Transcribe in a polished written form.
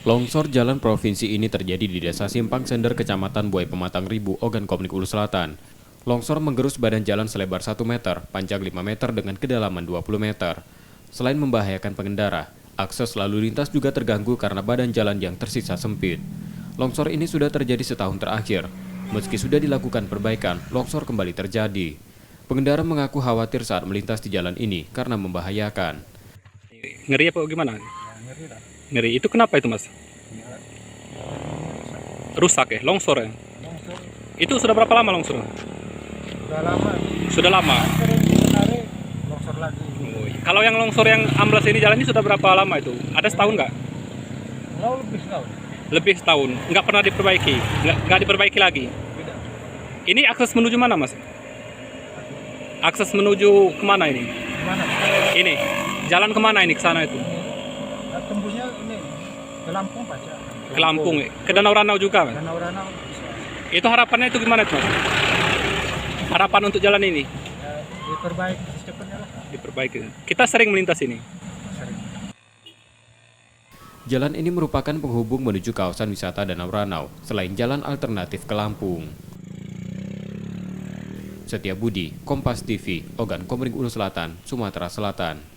Longsor jalan provinsi ini terjadi di Desa Simpang Sender, Kecamatan Buai Pematang Ribu, Ogan Komering Ulu Selatan. Longsor menggerus badan jalan selebar 1 meter, panjang 5 meter dengan kedalaman 20 meter. Selain membahayakan pengendara, akses lalu lintas juga terganggu karena badan jalan yang tersisa sempit. Longsor ini sudah terjadi setahun terakhir. Meski sudah dilakukan perbaikan, longsor kembali terjadi. Pengendara mengaku khawatir saat melintas di jalan ini karena membahayakan. Ngeri apa gimana? Ngeri lah. Ngeri. Itu kenapa itu, Mas? Rusak ya, longsor ya? Longsor Itu sudah berapa lama longsor? udah lama. Sudah lama. Sering ditarik, longsor lagi. Oh, iya. Kalau yang longsor yang amblas ini jalan ini sudah berapa lama itu? Ada setahun nggak? Lalu lebih setahun. Lebih setahun. Nggak pernah diperbaiki? Nggak diperbaiki lagi? Tidak. Ini akses menuju mana, Mas? Akses menuju kemana ini? Gimana? Ini. Jalan kemana ini? Ke sana itu? Tembusnya ini ke Lampung Pak. Ke Lampung. Ke Danau Ranau juga, Mas? Danau-danau bisa. Itu harapannya itu gimana itu, Mas? Harapan untuk jalan ini? Ya, diperbaiki secepatnya lah. Diperbaiki. Kita sering melintas ini. Sering. Jalan ini merupakan penghubung menuju kawasan wisata Danau Ranau, selain jalan alternatif ke Lampung. Setia Budi, Kompas TV, Ogan Komering Ulu Selatan, Sumatera Selatan.